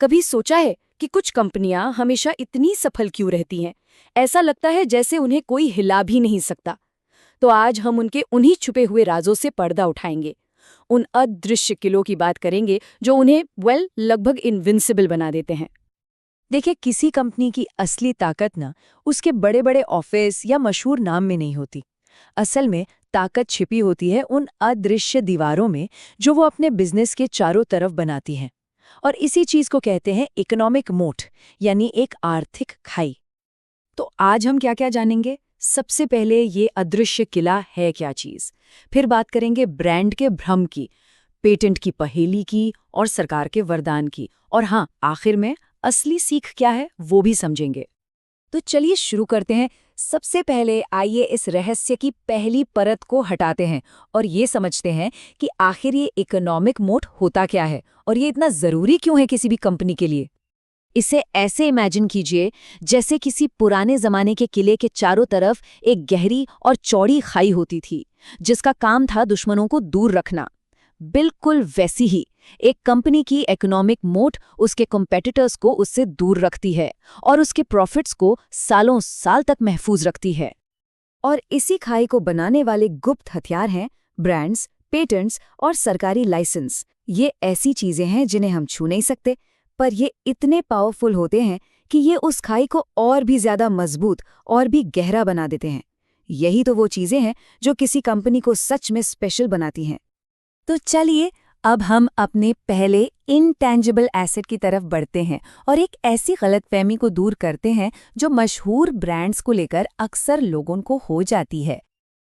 कभी सोचा है कि कुछ कंपनियां हमेशा इतनी सफल क्यों रहती हैं? ऐसा लगता है जैसे उन्हें कोई हिला भी नहीं सकता। तो आज हम उनके उन्हीं छुपे हुए राजों से पर्दा उठाएंगे। उन अदृश्य किलों की बात करेंगे जो उन्हें लगभग इनविंसिबल बना देते हैं। देखिए, किसी कंपनी की असली ताकत ना उसके बड़े बड़े ऑफिस या मशहूर नाम में नहीं होती। असल में ताकत छिपी होती है उन अदृश्य दीवारों में जो वो अपने बिजनेस के चारों तरफ बनाती हैं। और इसी चीज को कहते हैं इकोनॉमिक मोट, यानी एक आर्थिक खाई। तो आज हम क्या क्या जानेंगे? सबसे पहले ये अदृश्य किला है क्या चीज, फिर बात करेंगे ब्रांड के भ्रम की, पेटेंट की पहेली की और सरकार के वरदान की, और हाँ, आखिर में असली सीख क्या है वो भी समझेंगे। तो चलिए शुरू करते हैं। सबसे पहले आइए इस रहस्य की पहली परत को हटाते हैं और ये समझते हैं कि आखिर ये इकोनॉमिक मोट होता क्या है और ये इतना जरूरी क्यों है किसी भी कंपनी के लिए। इसे ऐसे इमेजिन कीजिए जैसे किसी पुराने जमाने के किले के चारों तरफ एक गहरी और चौड़ी खाई होती थी जिसका काम था दुश्मनों को दूर रखना। बिल्कुल वैसी ही एक कंपनी की इकोनॉमिक मोट उसके कॉम्पिटिटर्स को उससे दूर रखती है और उसके प्रॉफिट्स को सालों साल तक महफूज रखती है। और इसी खाई को बनाने वाले गुप्त हथियार हैं ब्रांड्स, पेटेंट्स और सरकारी लाइसेंस। ये ऐसी चीजें हैं जिन्हें हम छू नहीं सकते, पर ये इतने पावरफुल होते हैं कि ये उस खाई को और भी ज्यादा मजबूत और भी गहरा बना देते हैं। यही तो वो चीजें हैं जो किसी कंपनी को सच में स्पेशल बनाती हैं। तो चलिए अब हम अपने पहले इनटैंजिबल एसेट की तरफ बढ़ते हैं और एक ऐसी गलतफहमी को दूर करते हैं जो मशहूर ब्रांड्स को लेकर अक्सर लोगों को हो जाती है।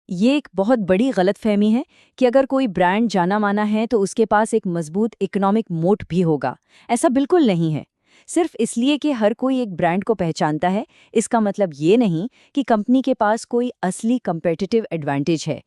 ये एक बहुत बड़ी गलतफहमी है कि अगर कोई ब्रांड जाना माना है तो उसके पास एक मजबूत इकोनॉमिक मोट भी होगा। ऐसा बिल्कुल नहीं है। सिर्फ इसलिए कि हर कोई एक ब्रांड को पहचानता है, इसका मतलब ये नहीं कि कंपनी के पास कोई असली कम्पिटिटिव एडवांटेज है।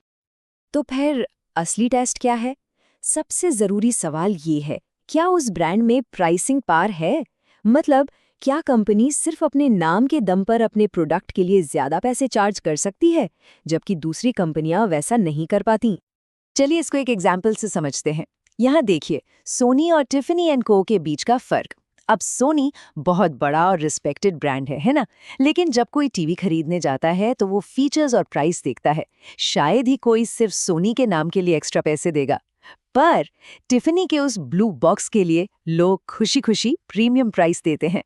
तो फिर असली टेस्ट क्या है? सबसे जरूरी सवाल ये है, क्या उस ब्रांड में प्राइसिंग पावर है? मतलब क्या कंपनी सिर्फ अपने नाम के दम पर अपने प्रोडक्ट के लिए ज्यादा पैसे चार्ज कर सकती है, जबकि दूसरी कंपनियां वैसा नहीं कर पाती? चलिए इसको एक एग्जाम्पल से समझते हैं। यहाँ देखिए, सोनी और टिफनी एंड को के बीच का फर्क। अब सोनी बहुत बड़ा और रिस्पेक्टेड ब्रांड है ना? लेकिन जब कोई टीवी खरीदने जाता है तो वो फीचर्स और प्राइस देखता है। शायद ही कोई सिर्फ सोनी के नाम के लिए एक्स्ट्रा पैसे देगा। पर टिफनी के उस ब्लू बॉक्स के लिए लोग खुशी खुशी प्रीमियम प्राइस देते हैं।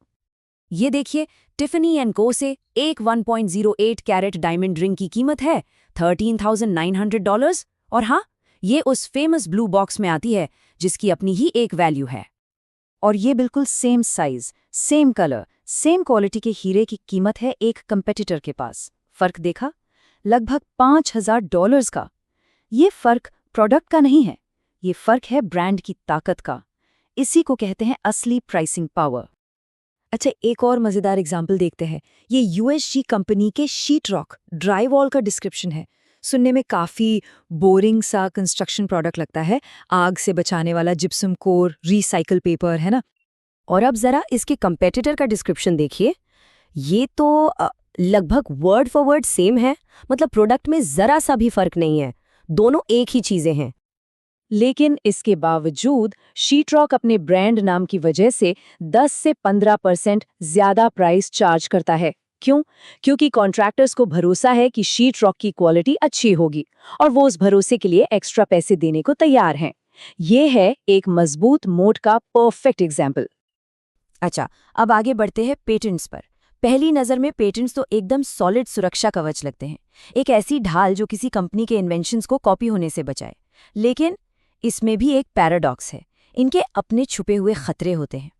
ये देखिए, टिफनी एंड को से एक 1.08 कैरेट डायमंड रिंग की कीमत है $13,900। और हाँ, ये उस फेमस ब्लू बॉक्स में आती है जिसकी अपनी ही एक वैल्यू है। और ये बिल्कुल same size, same colour, same quality के हीरे की कीमत है एक कंपेटिटर के पास। फर्क देखा? लगभग $5,000 का। ये फर्क प्रोडक्ट का नहीं है, ये फर्क है ब्रांड की ताकत का। इसी को कहते हैं असली प्राइसिंग पावर। अच्छा, एक और मजेदार एग्जाम्पल देखते हैं। ये यूएसजी कंपनी के शीट रॉक ड्राईवॉल का डिस्क्रिप्शन है। सुनने में काफी बोरिंग सा कंस्ट्रक्शन प्रोडक्ट लगता है, आग से बचाने वाला जिप्सम कोर रिसाइकल पेपर, है ना? और अब जरा इसके कंपेटिटर का डिस्क्रिप्शन देखिए। ये तो लगभग वर्ड फॉर वर्ड सेम है। मतलब प्रोडक्ट में जरा सा भी फर्क नहीं है, दोनों एक ही चीजें हैं। लेकिन इसके बावजूद शीटरॉक अपने ब्रांड नाम की वजह से 10 से 15% ज्यादा प्राइस चार्ज करता है। क्यों? क्योंकि कॉन्ट्रैक्टर्स को भरोसा है कि शीटरॉक की क्वालिटी अच्छी होगी और वो उस भरोसे के लिए एक्स्ट्रा पैसे देने को तैयार हैं। ये है एक मजबूत मोट का परफेक्ट एग्जाम्पल। अच्छा, अब आगे बढ़ते हैं पेटेंट्स पर। पहली नज़र में पेटेंट्स तो एकदम सॉलिड सुरक्षा कवच लगते हैं, एक ऐसी ढाल जो किसी कंपनी के इन्वेंशंस को कॉपी होने से बचाए। लेकिन इसमें भी एक पैराडॉक्स है, इनके अपने छुपे हुए खतरे होते हैं।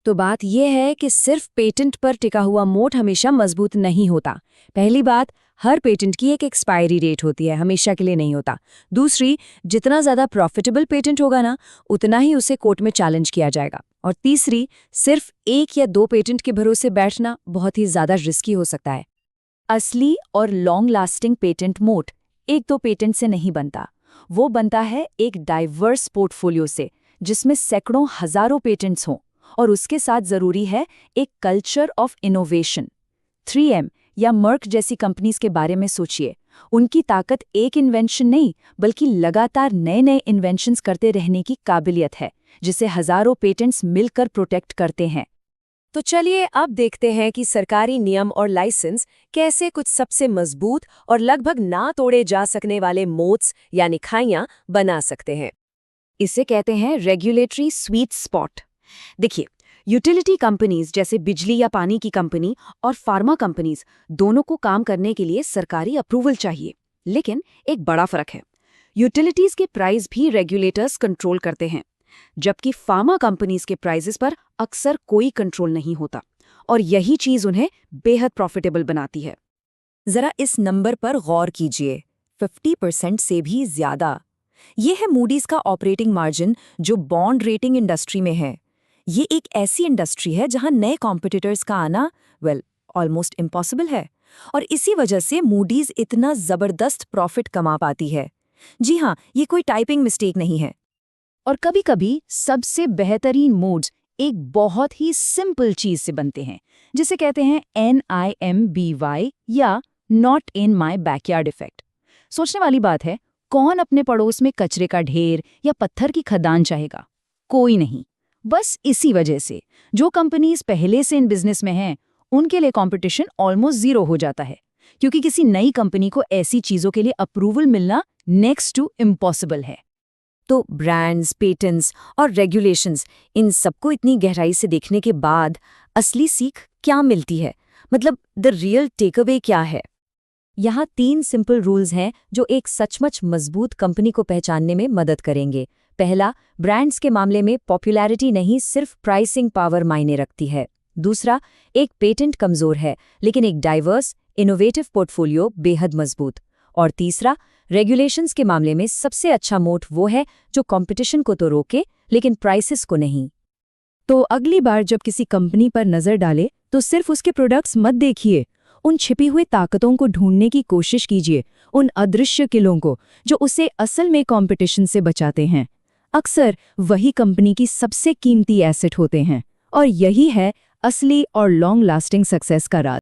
तो बात यह है कि सिर्फ पेटेंट पर टिका हुआ मोट हमेशा मजबूत नहीं होता। पहली बात, हर पेटेंट की एक एक्सपायरी डेट होती है, हमेशा के लिए नहीं होता। दूसरी, जितना ज़्यादा प्रॉफिटेबल पेटेंट होगा ना, उतना ही उसे कोर्ट में चैलेंज किया जाएगा। और तीसरी, सिर्फ एक या दो पेटेंट के भरोसे बैठना बहुत ही ज़्यादा रिस्की हो सकता है। असली और लॉन्ग लास्टिंग पेटेंट मोट एक दो पेटेंट से नहीं बनता, वो बनता है एक डाइवर्स पोर्टफोलियो से, जिसमें सैकड़ों हजारों पेटेंट्स हों। और उसके साथ जरूरी है एक कल्चर ऑफ इनोवेशन। 3M या मर्क जैसी कंपनीज के बारे में सोचिए। उनकी ताकत एक इन्वेंशन नहीं, बल्कि लगातार नए नए इन्वेंशंस करते रहने की काबिलियत है, जिसे हजारों पेटेंट्स मिलकर प्रोटेक्ट करते हैं। तो चलिए अब देखते हैं कि सरकारी नियम और लाइसेंस कैसे कुछ सबसे मजबूत और लगभग ना तोड़े जा सकने वाले मोट्स यानी खाइयां बना सकते हैं। इसे कहते हैं रेगुलेटरी स्वीट स्पॉट। देखिए, यूटिलिटी कंपनीज जैसे बिजली या पानी की कंपनी और फार्मा कंपनीज दोनों को काम करने के लिए सरकारी अप्रूवल चाहिए, लेकिन एक बड़ा फर्क है। यूटिलिटीज के प्राइस भी रेगुलेटर्स कंट्रोल करते हैं, जबकि फार्मा कंपनीज के प्राइसेस पर अक्सर कोई कंट्रोल नहीं होता, और यही चीज उन्हें बेहद प्रॉफिटेबल बनाती है। जरा इस नंबर पर गौर कीजिए, 50% से भी ज्यादा। ये है मूडीज का ऑपरेटिंग मार्जिन जो बॉन्ड रेटिंग इंडस्ट्री में है। ये एक ऐसी इंडस्ट्री है जहां नए कॉम्पिटिटर्स का आना ऑलमोस्ट इम्पॉसिबल है, और इसी वजह से मूडीज इतना जबरदस्त प्रॉफिट कमा पाती है। जी हाँ, ये कोई टाइपिंग मिस्टेक नहीं है। और कभी-कभी सबसे बेहतरीन मोड्स एक बहुत ही सिंपल चीज से बनते हैं, जिसे कहते हैं NIMBY या not in my backyard effect. सोचने वाली बात है, कौन अपने पड़ोस में कचरे का ढेर या पत्थर की खदान चाहेगा? कोई नहीं। बस इसी वजह से जो कंपनीज पहले से इन बिजनेस में हैं, उनके लिए कंपटीशन ऑलमोस्ट जीरो हो जाता है, क्योंकि किसी नई कंपनी को ऐसी चीजों के लिए अप्रूवल मिलना नेक्स्ट टू इम्पॉसिबल है। तो ब्रांड्स, पेटेंट्स और रेगुलेशंस, इन सबको इतनी गहराई से देखने के बाद असली सीख क्या मिलती है? मतलब द रियल टेकअवे क्या है? यहाँ 3 सिंपल रूल्स हैं जो एक सचमुच मजबूत कंपनी को पहचानने में मदद करेंगे। पहला, ब्रांड्स के मामले में पॉपुलैरिटी नहीं, सिर्फ प्राइसिंग पावर मायने रखती है। दूसरा, एक पेटेंट कमजोर है, लेकिन एक डाइवर्स, इनोवेटिव पोर्टफोलियो बेहद मजबूत। और तीसरा, रेगुलेशंस के मामले में सबसे अच्छा मोट वो है जो कंपटीशन को तो रोके, लेकिन प्राइसेस को नहीं। तो अगली बार जब किसी कंपनी पर नजर डाले तो सिर्फ उसके प्रोडक्ट्स मत देखिए, उन छिपी हुई ताकतों को ढूंढने की कोशिश कीजिए, उन अदृश्य किलों को जो उसे असल में कंपटीशन से बचाते हैं। अक्सर वही कंपनी की सबसे कीमती एसेट होते हैं, और यही है असली और लॉन्ग लास्टिंग सक्सेस का राज।